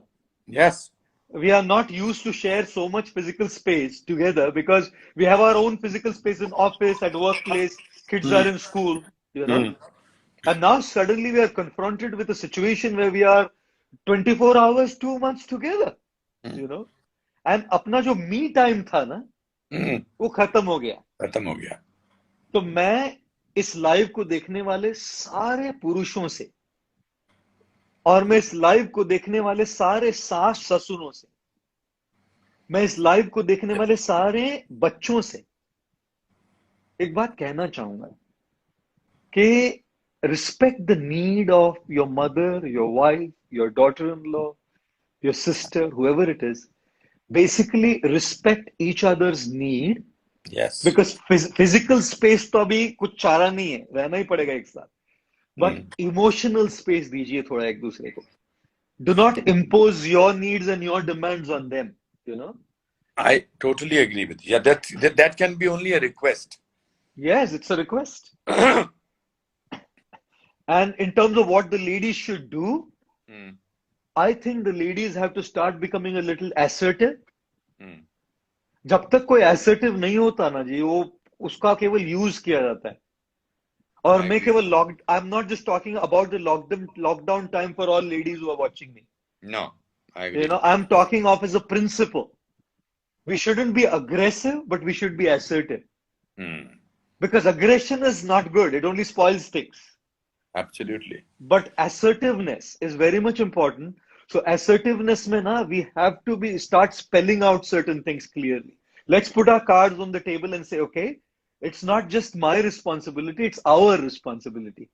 Yes, We are not used to share so much physical space together because we have our own physical space in office, at workplace, kids are in school, you know. And now suddenly we are confronted with a situation where we are 24 hours, 2 months together, you know. And अपना जो me time था ना, वो खत्म हो गया। खत्म हो गया। तो मैं इस लाइव को देखने वाले सारे पुरुषों से, और मैं इस लाइव को देखने वाले सारे सास ससुरों से, मैं इस लाइव को देखने वाले सारे बच्चों से एक बात कहना चाहूंगा कि respect the need of your mother, your wife, your daughter in law, your sister, however it is. Basically respect each others need, yes, because physical space तो अभी कुछ चारा नहीं है, रहना ही पड़ेगा एक साथ। बट इमोशनल स्पेस दीजिए थोड़ा एक दूसरे को। Do not impose your needs and your demands on them, you know. I totally agree with you. Yeah, that can be only a request. Yes, it's a request. And in terms of what the ladies should do, I think the ladies have to start becoming a little assertive. जब तक कोई assertive नहीं होता ना जी, वो उसका केवल use किया जाता है। और मैं केवल I'm not just talking about the lockdown time for all ladies who are watching me. No, I agree. You know, I'm talking of as a principle. We shouldn't be aggressive, but we should be assertive. Because aggression is not good. It only spoils things. Absolutely. But assertiveness is very much important. So assertiveness mein na, we have to start spelling out certain things clearly. Let's put our cards on the table and say, okay, it's not just my responsibility, it's our responsibility.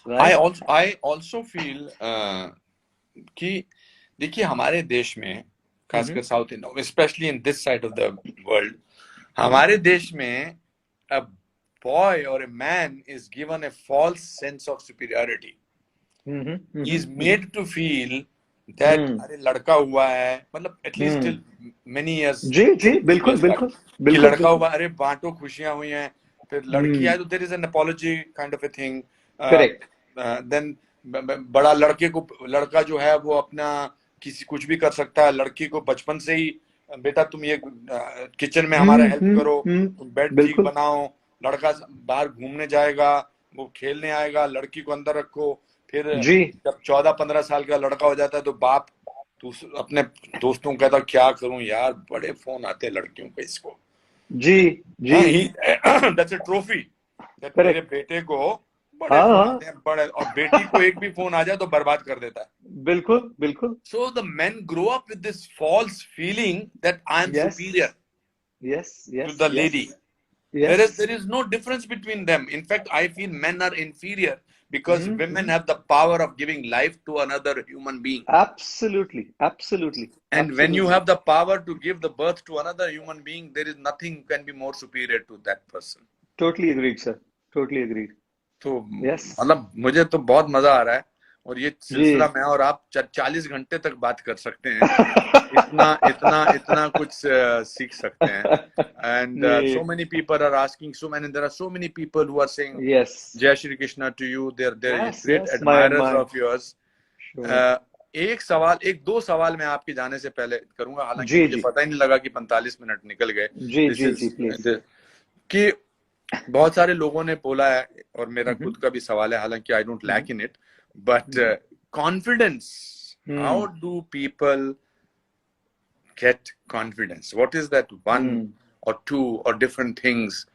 Right? I also feel कि देखिए हमारे देश में, खासकर south India, specially in this side of the world, हमारे देश में a boy or a man is given a false sense of superiority. He is made to feel that अरे लड़का हुआ है, मतलब at least till many years, जी जी, बिल्कुल बिल्कुल कि बिल्कुल लड़का हुआ, अरे बांटो खुशियां हुई हैं, फिर लड़की आई तो there is an apology kind of a thing. Correct. then बड़ा लड़का जो है वो अपना कुछ भी कर सकता है, लड़की को बचपन से ही बेटा तुम ये किचन में हमारा हेल्प करो, तुम बेड ठीक बनाओ, लड़का बाहर घूमने जाएगा, वो खेलने आएगा, लड़की को अंदर रखो, फिर जी जब 14-15 साल का लड़का हो जाता है तो बाप अपने दोस्तों को कहता क्या करूं यार, बड़े फोन आते हैं लड़कियों को इसको। जी जी दैट्स अ ट्रॉफी दैट मेरे करेक्ट। बेटे को बड़े हाँ फोन हाँ आते हैं बड़े, और बेटी को एक भी फोन आ जाए तो बर्बाद कर देता है। बिल्कुल बिल्कुल। So the men grow up with this false feeling that I am yes superior yes to yes the yes lady. Yes. Whereas there is no difference between them. In fact, I feel men are inferior because women have the power of giving life to another human being. Absolutely, absolutely, And when you absolutely. have the power to give the birth to another human being, there is nothing can be more superior to that person. Totally agreed, sir. Totally agreed. तो Yes. मतलब मुझे तो बहुत मजा आ रहा है, और ये जी सिलसिला मैं और आप 40 घंटे तक बात कर सकते हैं। इतना इतना इतना कुछ सीख सकते हैं। And so many people are asking, there are so many people who are saying yes, Jai Shri Krishna to you. They're yes, great yes. admirers of yours. Sure. एक दो सवाल मैं आपके जाने से पहले करूंगा, हालांकि जी मुझे जी पता ही नहीं लगा कि 45 मिनट निकल गए। जी दिस जी इज जी प्लीज। कि बहुत सारे लोगों ने बोला है, और मेरा खुद का भी सवाल है, हालांकि I don't lack in it, but confidence, how do people get confidence? What is that one or two or different things?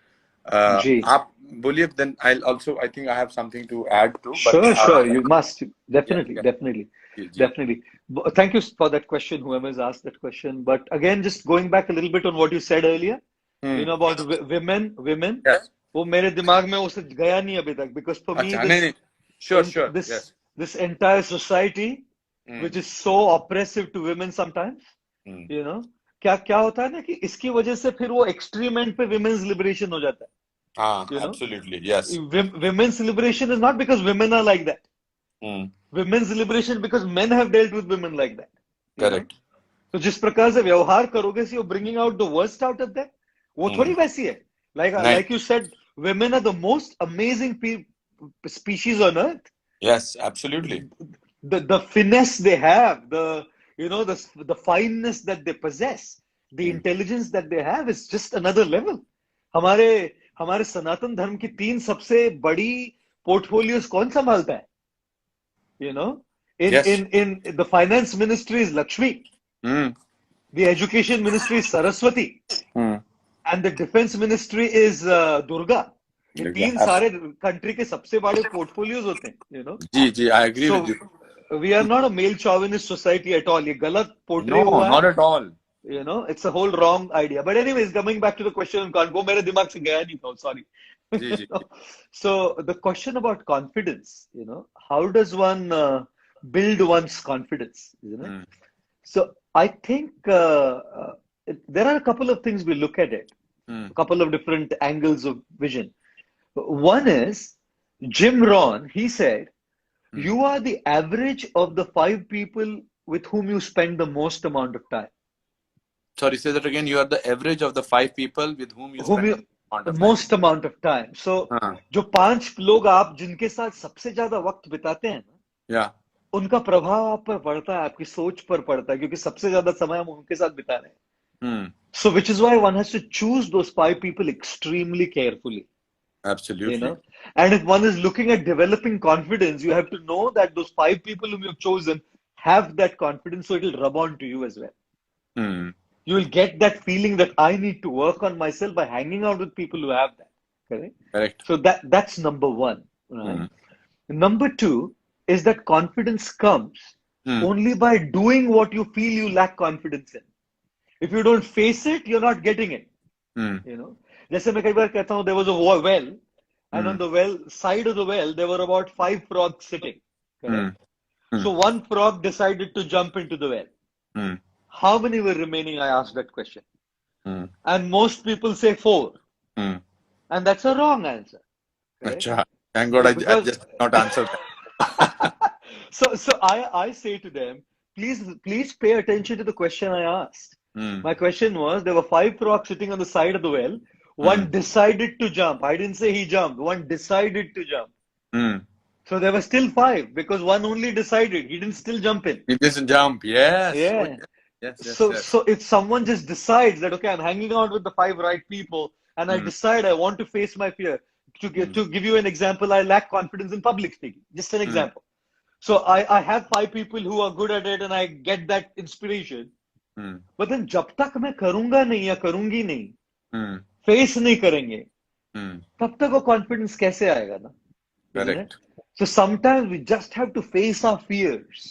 जी आप बोलिए, then I'll also, I think I have something to add to, but sure sure you must yeah, definitely yeah. definitely ji, ji. definitely. Thank you for that question, whoever's asked that question. But again, just going back a little bit on what you said earlier, you know, about women Yes. वो मेरे दिमाग में उसे गया नहीं अभी तक, because for me अच्छा, नहीं, sure, yes. this entire society which is so oppressive to women sometimes, you know, क्या होता है ना कि इसकी वजह से फिर वो एक्सट्रीम एंड पे women's liberation हो जाता है। हाँ, you know, absolutely, yes. Women's liberation is not because women are like that. Women's liberation because men have dealt with women like that. Correct. तो जिस प्रकार से व्यवहार करोगे, so you're bringing out the worst out of them. वो थोड़ी वैसी है। Like you said, women are the most amazing species on earth. Yes, absolutely. The finesse they have, the fineness that they possess, the intelligence that they have is just another level. हमारे सनातन धर्म की 3 सबसे बड़ी portfolios कौन संभालता है? You know, in the finance ministry is Lakshmi, the education ministry is Saraswati, and the defense ministry is Durga. ये 3 सारे कंट्री के सबसे बड़े पोर्टफोलियोज होते हैं, you know. Ji, I agree with you. We are not a male chauvinist society at all. ये गलत portray No, हुआ है, not at all. you know, it's a whole wrong idea. But anyways, coming back to the question on वो मेरे दिमाग से गया नहीं था, sorry. Ji. So the question about confidence, you know, how does one build one's confidence, you know? So I think there are a couple of things we look at it, a couple of different angles of vision. One is Jim Rohn, he said, you are the average of the 5 people with whom you spend the most amount of time. Sorry, say that again. You are the average of the 5 people with whom you spend the most amount of time. So, जो 5 लोग आप जिनके साथ सबसे ज्यादा वक्त बिताते हैं ना, उनका प्रभाव आप पर पड़ता है, आपकी सोच पर पड़ता है, क्योंकि सबसे ज्यादा समय हम उनके साथ बिता रहे हैं. So, which is why one has to choose those 5 people extremely carefully. Absolutely. You know, and if one is looking at developing confidence, you have to know that those 5 people whom you've chosen have that confidence, so it will rub on to you as well. You will get that feeling that I need to work on myself by hanging out with people who have that. Correct. So that's number 1. Right? Number 2 is that confidence comes only by doing what you feel you lack confidence in. If you don't face it, you're not getting it. You know, जैसे मैं कई बार कहता हूँ, there was a well, and on the side of the well, there were about 5 frogs sitting. So one frog decided to jump into the well. How many were remaining? I asked that question. And most people say 4. And that's a wrong answer. Thank God I just not answered that. So I say to them, please pay attention to the question I asked. My question was, there were 5 frogs sitting on the side of the well. One decided to jump. I didn't say he jumped. One decided to jump. So there were still 5 because one only decided. He didn't still jump in. He didn't jump. Yes. Yeah. Yes. So if someone just decides that, okay, I'm hanging out with the 5 right people, and I decide I want to face my fear. To give you an example, I lack confidence in public speaking. Just an example. So I have 5 people who are good at it and I get that inspiration. But then जब तक मैं करूंगा नहीं या करूंगी नहीं, face नहीं करेंगे, तब तक वो कॉन्फिडेंस कैसे आएगा ना? Correct. So sometimes we just have to face our fears.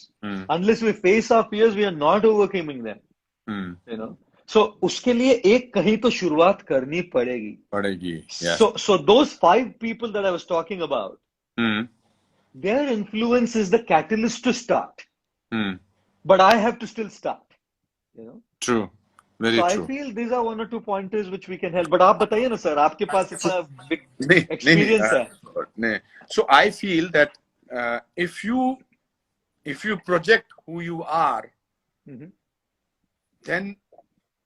Unless we face our fears, we are not overcoming them. You know. So उसके लिए एक कहीं तो शुरुआत करनी पड़ेगी. Yeah. So those 5 people that I was talking about, their influence is the catalyst to start. But I have to still start. You know. True. Very so true. I feel these are 1 or 2 pointers which we can help. But आप बताइए ना sir, आपके पास इतना experience है. नहीं. So I feel that if you project who you are, then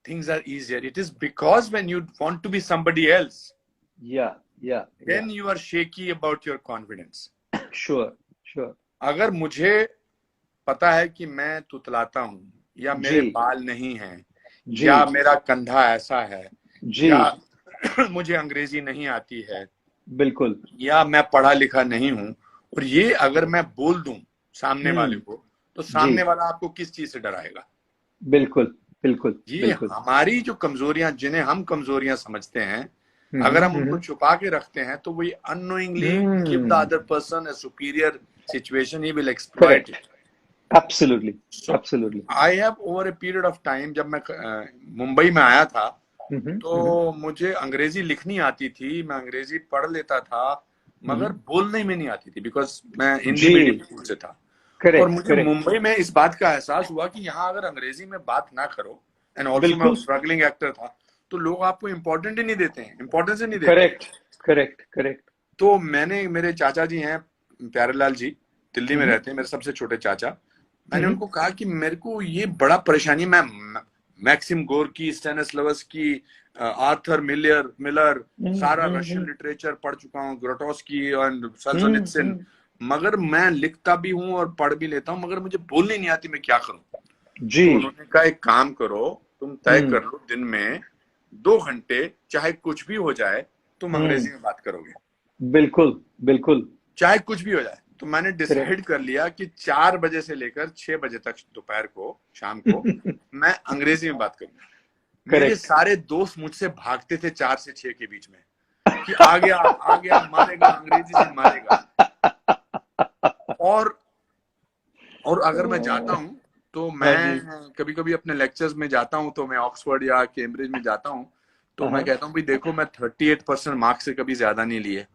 things are easier. It is because when you want to be somebody else, then you are shaky about your confidence. Sure. अगर मुझे पता है कि मैं तुतलाता हूँ, या मेरे बाल नहीं हैं, या मेरा कंधा ऐसा है, या मुझे अंग्रेजी नहीं आती है, बिल्कुल, या मैं पढ़ा लिखा नहीं हूँ, और ये अगर मैं बोल दूं सामने वाले को, तो सामने वाला आपको किस चीज से डराएगा? बिल्कुल. ये हमारी जो कमजोरियां, जिन्हें हम कमजोरियां समझते हैं, अगर हम उनको छुपा के रखते हैं, तो we unknowingly give the other person a superior situation. He will exploit it. Absolutely. I have over a period of time, जब मैं मुंबई में आया था, तो मुझे अंग्रेजी लिखनी आती थी, मैं अंग्रेजी पढ़ लेता था, मगर बोलने में नहीं आती थी, बिकॉज मैं हिंदी मीडियम स्कूल से था. और मुझे मुंबई में इस बात का एहसास हुआ कि यहाँ अगर अंग्रेजी में बात ना करो, एंड ऑल्सो मैं स्ट्रगलिंग एक्टर था, तो लोग आपको इम्पोर्टेंट ही नहीं देते हैं, इम्पोर्टेंस ही नहीं देते. करेक्ट. तो मैंने, मेरे चाचा जी हैं प्यारेलाल जी, दिल्ली में रहते हैं, मेरे सबसे छोटे चाचा. मैंने उनको कहा कि मेरे को ये बड़ा परेशानी, मैं मैक्सिम गोर्की, स्टेनिस्लावस्की, आर्थर मिलर, सारा रशियन लिटरेचर पढ़ चुका हूँ, ग्रोटोस्की और सोल्जेनित्सिन, मगर मैं लिखता भी हूँ और पढ़ भी लेता हूँ, मगर मुझे बोलनी नहीं आती, मैं क्या करूँ? तो उन्होंने कहा एक काम करो, तुम तय कर लो दिन में 2 घंटे, चाहे कुछ भी हो जाए, तुम अंग्रेजी में बात करोगे. बिल्कुल. चाहे कुछ भी हो जाए. तो मैंने डिसाइड कर लिया कि 4 बजे से लेकर 6 बजे तक दोपहर को, शाम को, मैं अंग्रेजी में बात करूंगा. मेरे सारे दोस्त मुझसे भागते थे 4 से 6 के बीच में कि आ गया मारेगा, अंग्रेजी से मारेगा. और अगर मैं जाता हूँ, तो मैं कभी कभी अपने लेक्चर्स में जाता हूँ, तो मैं ऑक्सफोर्ड या कैम्ब्रिज में जाता हूँ, तो मैं कहता हूँ भाई देखो, मैं 38% मार्क्स से कभी ज्यादा नहीं लिए,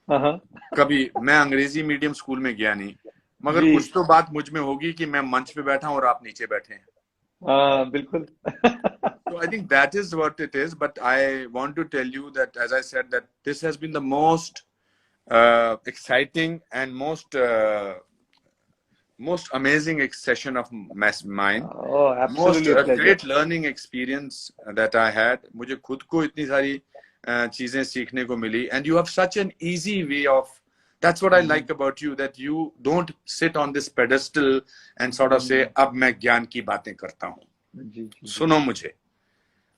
कभी मैं अंग्रेजी मीडियम स्कूल में गया नहीं, मगर कुछ तो बात मुझ में होगी कि मैं मंच पे बैठा हूँ और आप नीचे बैठे हैं. बिल्कुल. So I think that is what it is, but I want to tell you that, as I said, that this has been the most exciting and most amazing session of mine. Oh, absolutely. Most great learning experience that I had. मुझे खुद को इतनी सारी चीजें सीखने को मिली, and you have such an easy way of. That's what I like about you, that you don't sit on this pedestal and sort of say, अब मैं ज्ञान की बातें करता हूँ, सुनो मुझे.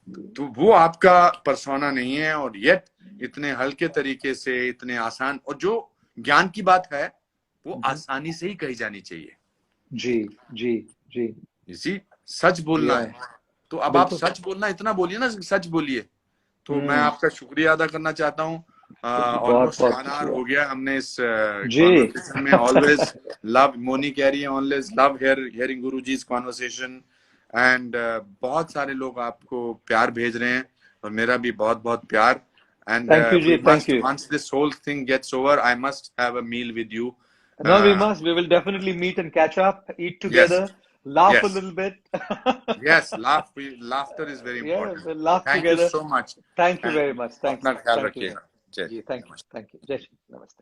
तो वो आपका पर्सोना नहीं है, और येट इतने हल्के तरीके से, इतने आसान, और जो ज्ञान की बात है वो आसानी से ही कही जानी चाहिए. जी. इसी सच बोलना है, तो अब आप सच बोलना, इतना बोलिए ना, सच बोलिए. तो मैं आपका शुक्रिया अदा करना चाहता हूँ. ऑलमोस्ट 1 hour हो गया हमने इस कॉन्वर्सेशन में. ऑलवेज लव, मोनी कह रही है, always love hearing Guruji's conversation. And बहुत सारे लोग आपको प्यार भेज रहे हैं, और मेरा भी बहुत बहुत प्यार. And once this whole thing gets over, I must have a meal with you. No, we must. We will definitely meet and catch up, eat together, laugh a little bit. Yes, laughter is very important. Yeah, we'll laugh Thank together. you so much. Thank you very much. Thank you. अपना ख्याल रखिएगा. Thank you. Jai Shri. Namaste.